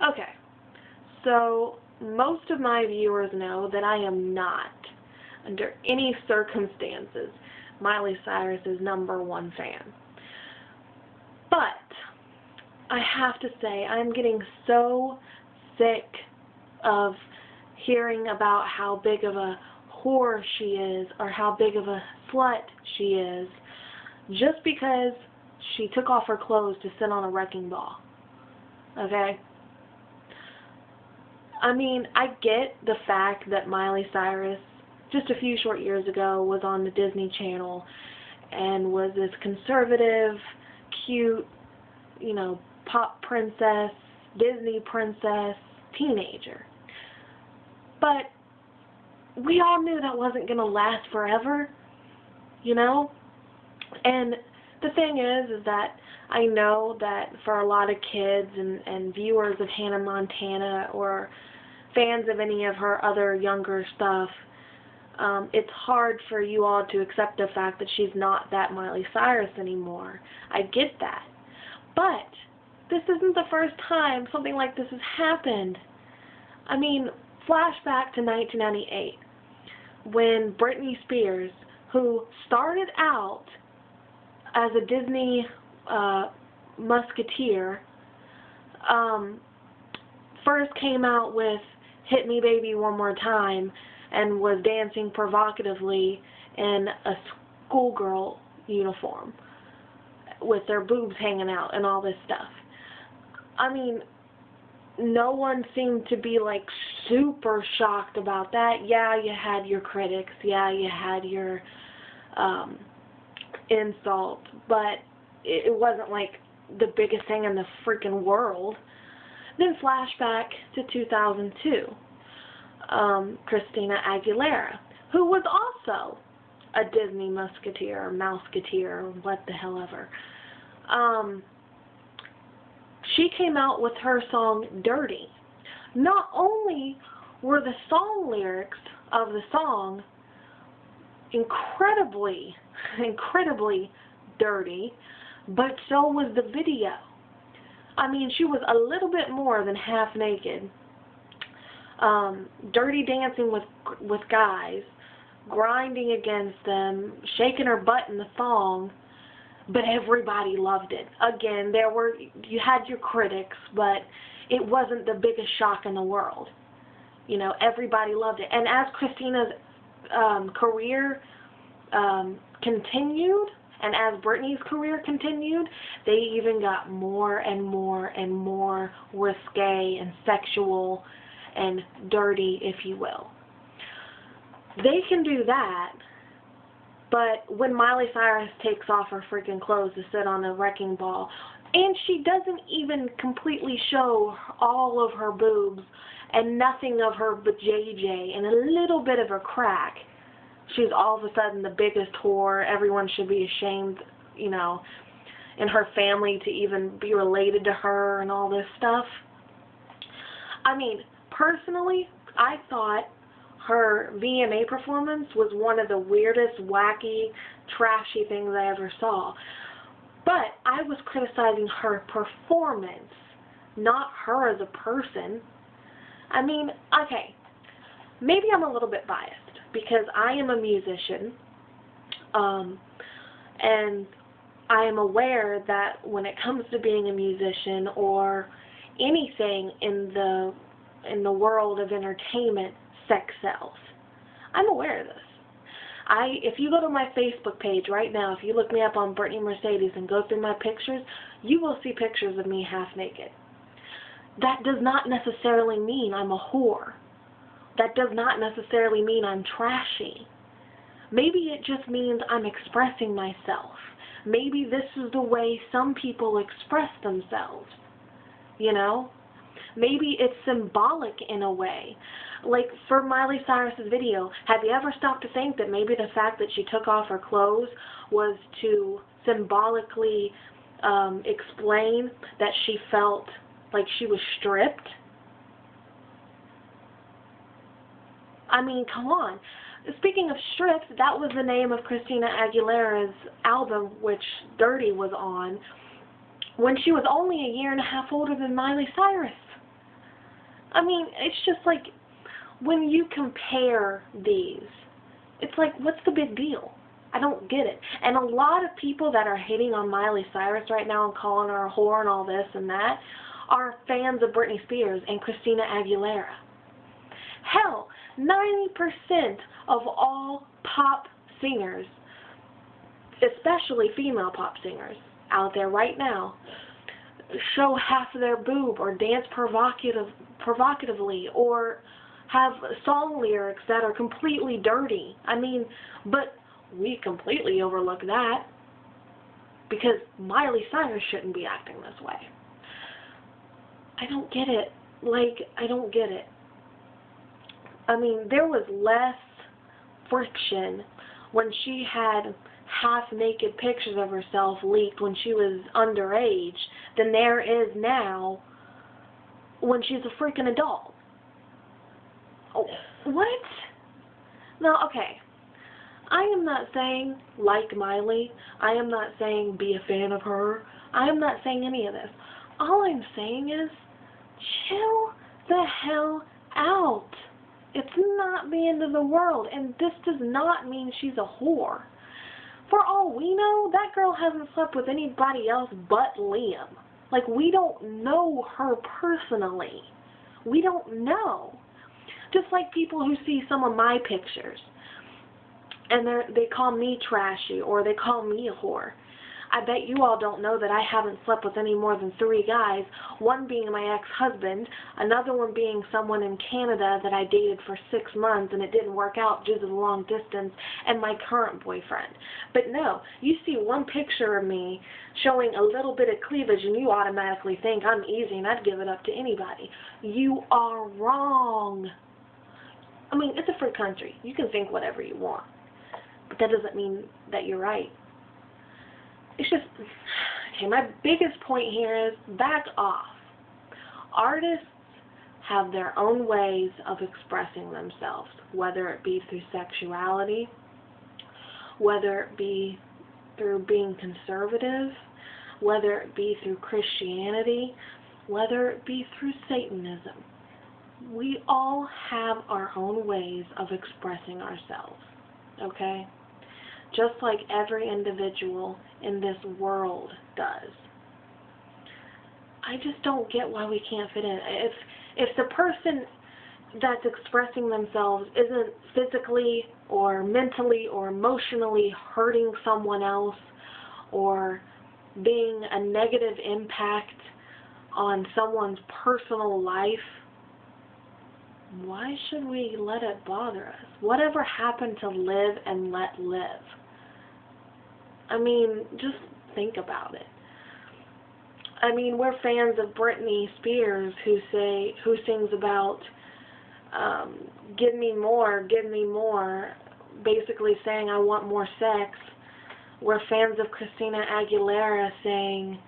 Okay, so most of my viewers know that I am not, under any circumstances, Miley Cyrus's #1 fan. But I have to say, I'm getting so sick of hearing about how big of a whore she is or how big of a slut she is just because she took off her clothes to sit on a wrecking ball. Okay? I mean, I get the fact that Miley Cyrus, just a few short years ago, was on the Disney Channel and was this conservative, cute, pop princess, Disney princess, teenager. But we all knew that wasn't going to last forever, And the thing is that I know that for a lot of kids and viewers of Hannah Montana or fans of any of her other younger stuff, it's hard for you all to accept the fact that she's not that Miley Cyrus anymore. I get that. But this isn't the first time something like this has happened. I mean, flashback to 1998 when Britney Spears, who started out as a Disney musketeer, first came out with Hit Me Baby One More Time and was dancing provocatively in a schoolgirl uniform with their boobs hanging out and all this stuff. I mean, no one seemed to be like super shocked about that. Yeah, you had your critics. Yeah, you had your insult, but it wasn't like the biggest thing in the freaking world. Then flashback to 2002, Christina Aguilera, who was also a Disney musketeer or mouseketeer or what the hell ever. She came out with her song Dirty. Not only were the song lyrics of the song incredibly dirty, but so was the video. I mean, she was a little bit more than half naked, dirty dancing with guys, grinding against them, shaking her butt in the thong, but everybody loved it. Again, you had your critics, but it wasn't the biggest shock in the world. Everybody loved it. And as Christina's career continued, and as Britney's career continued, they even got more and more and more risque and sexual and dirty, if you will. They can do that, but when Miley Cyrus takes off her freaking clothes to sit on a wrecking ball, and she doesn't even completely show all of her boobs and nothing of her JJ and a little bit of her crack, she's all of a sudden the biggest whore. Everyone should be ashamed, in her family to even be related to her and all this stuff. I mean, personally, I thought her VMA performance was one of the weirdest, wacky, trashy things I ever saw. But I was criticizing her performance, not her as a person. I mean, okay, maybe I'm a little bit biased because I am a musician, and I am aware that when it comes to being a musician or anything in the world of entertainment, sex sells. I'm aware of this. If you go to my Facebook page right now, if you look me up on Brittany Mercedes and go through my pictures, you will see pictures of me half naked. That does not necessarily mean I'm a whore. That does not necessarily mean I'm trashy. Maybe it just means I'm expressing myself. Maybe this is the way some people express themselves. Maybe it's symbolic in a way. Like for Miley Cyrus's video, have you ever stopped to think that maybe the fact that she took off her clothes was to symbolically explain that she felt like she was stripped? I mean, come on. Speaking of stripped, that was the name of Christina Aguilera's album, which Dirty was on, when she was only a year and a half older than Miley Cyrus. I mean, it's just like, when you compare these, it's like, what's the big deal? I don't get it. And a lot of people that are hating on Miley Cyrus right now and calling her a whore and all this and that are fans of Britney Spears and Christina Aguilera. Hell, 90% of all pop singers, especially female pop singers out there right now, show half of their boob or dance provocatively or have song lyrics that are completely dirty. I mean, but we completely overlook that because Miley Cyrus shouldn't be acting this way. I don't get it. Like, I don't get it. I mean, there was less friction when she had half-naked pictures of herself leaked when she was underage than there is now when she's a freaking adult. Oh, what? No, okay. I am not saying like Miley. I am not saying be a fan of her. I am not saying any of this. All I'm saying is chill the hell out. It's not the end of the world, and this does not mean she's a whore. For all we know, that girl hasn't slept with anybody else but Liam. Like, we don't know her personally. We don't know. Just like people who see some of my pictures, and they call me trashy, or they call me a whore. I bet you all don't know that I haven't slept with any more than 3 guys, one being my ex-husband, another one being someone in Canada that I dated for 6 months and it didn't work out due to the long distance, and my current boyfriend. But no, you see one picture of me showing a little bit of cleavage and you automatically think I'm easy and I'd give it up to anybody. You are wrong. I mean, it's a free country. You can think whatever you want. But that doesn't mean that you're right. It's just, okay, my biggest point here is back off. Artists have their own ways of expressing themselves, whether it be through sexuality, whether it be through being conservative, whether it be through Christianity, whether it be through Satanism. We all have our own ways of expressing ourselves, okay? Just like every individual in this world does. I just don't get why we can't fit in. If the person that's expressing themselves isn't physically or mentally or emotionally hurting someone else or being a negative impact on someone's personal life, why should we let it bother us? Whatever happened to live and let live? I mean, just think about it. I mean, we're fans of Britney Spears who sings about give me more, basically saying I want more sex. We're fans of Christina Aguilera saying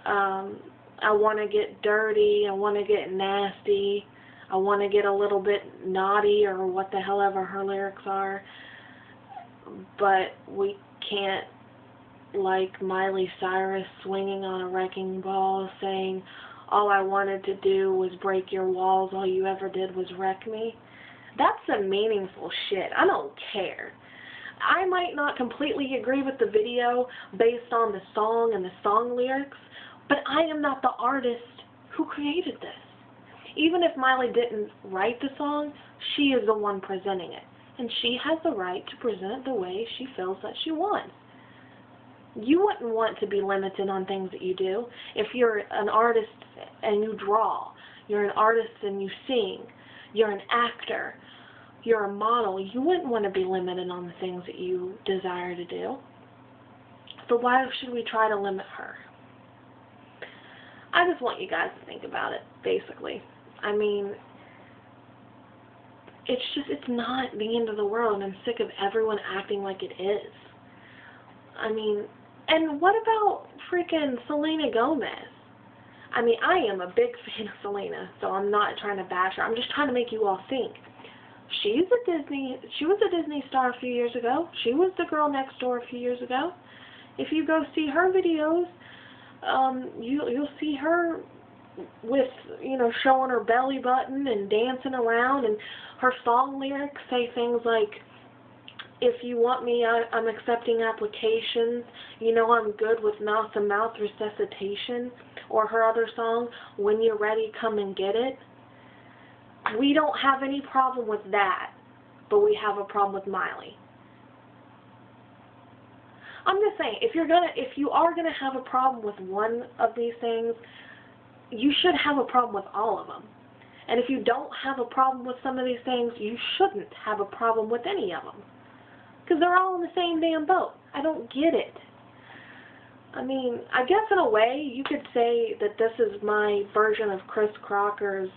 I want to get dirty, I want to get nasty, I want to get a little bit naughty, or what the hell ever her lyrics are. But we can't, like Miley Cyrus swinging on a wrecking ball saying, all I wanted to do was break your walls, all you ever did was wreck me. That's some meaningful shit. I don't care. I might not completely agree with the video based on the song and the song lyrics, but I am not the artist who created this. Even if Miley didn't write the song, she is the one presenting it. And she has the right to present it the way she feels that she wants. You wouldn't want to be limited on things that you do. If you're an artist and you draw, you're an artist and you sing, you're an actor, you're a model, you wouldn't want to be limited on the things that you desire to do. So why should we try to limit her? I just want you guys to think about it, basically. I mean, it's not the end of the world, and I'm sick of everyone acting like it is. I mean, and what about freaking Selena Gomez? I mean, I am a big fan of Selena, so I'm not trying to bash her. I'm just trying to make you all think. She was a Disney star a few years ago. She was the girl next door a few years ago. If you go see her videos, you'll see her with, you know, showing her belly button and dancing around, and her song lyrics say things like, if you want me, I'm accepting applications, you know I'm good with mouth-to-mouth resuscitation, or her other song, when you're ready, come and get it. We don't have any problem with that, but we have a problem with Miley. I'm just saying, if you are gonna have a problem with one of these things, you should have a problem with all of them. And if you don't have a problem with some of these things, you shouldn't have a problem with any of them. Because they're all in the same damn boat. I don't get it. I mean, I guess in a way you could say that this is my version of Chris Crocker's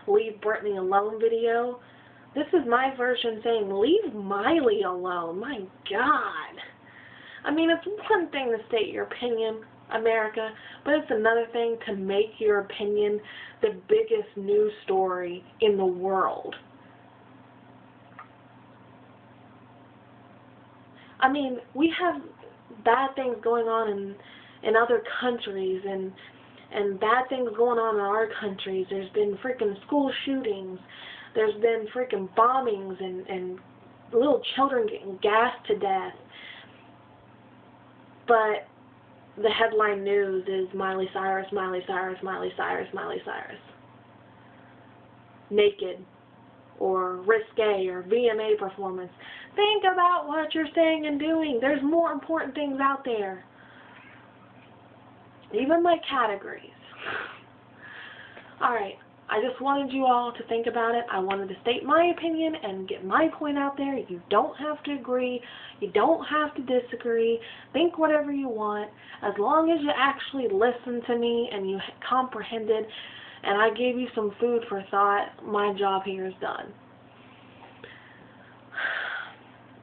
Leave Britney Alone video. This is my version saying, leave Miley alone. My God. I mean, it's one thing to state your opinion, America, but it's another thing to make your opinion the biggest news story in the world. I mean, we have bad things going on in other countries and bad things going on in our countries. There's been freaking school shootings. There's been freaking bombings and little children getting gassed to death. But the headline news is Miley Cyrus, Miley Cyrus, Miley Cyrus, Miley Cyrus. Naked, or risque, or VMA performance. Think about what you're saying and doing. There's more important things out there. Even my categories. Alright, I just wanted you all to think about it. I wanted to state my opinion and get my point out there. You don't have to agree. You don't have to disagree. Think whatever you want. As long as you actually listen to me and you comprehended and I gave you some food for thought, my job here is done.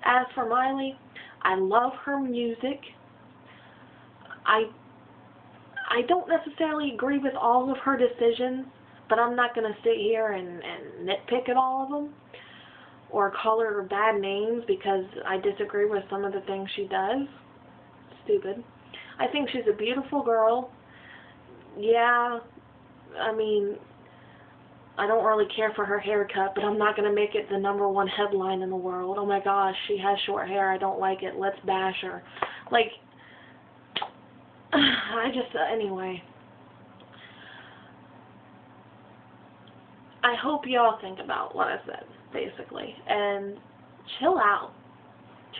As for Miley, I love her music. I don't necessarily agree with all of her decisions, but I'm not going to sit here and nitpick at all of them or call her bad names because I disagree with some of the things she does. Stupid. I think she's a beautiful girl. Yeah, I mean, I don't really care for her haircut, but I'm not going to make it the #1 headline in the world. Oh my gosh, she has short hair. I don't like it. Let's bash her. Like, anyway. I hope y'all think about what I said, basically, and chill out.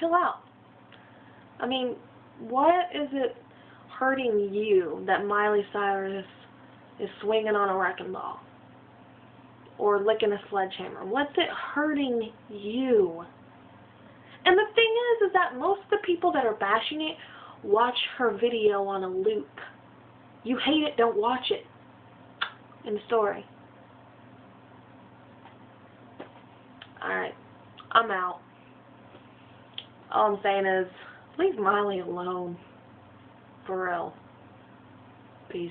Chill out. I mean, what is it hurting you that Miley Cyrus is swinging on a wrecking ball or licking a sledgehammer? What's it hurting you? And the thing is that most of the people that are bashing it watch her video on a loop. You hate it, don't watch it. End story. Alright, I'm out. All I'm saying is, leave Miley alone. For real. Peace.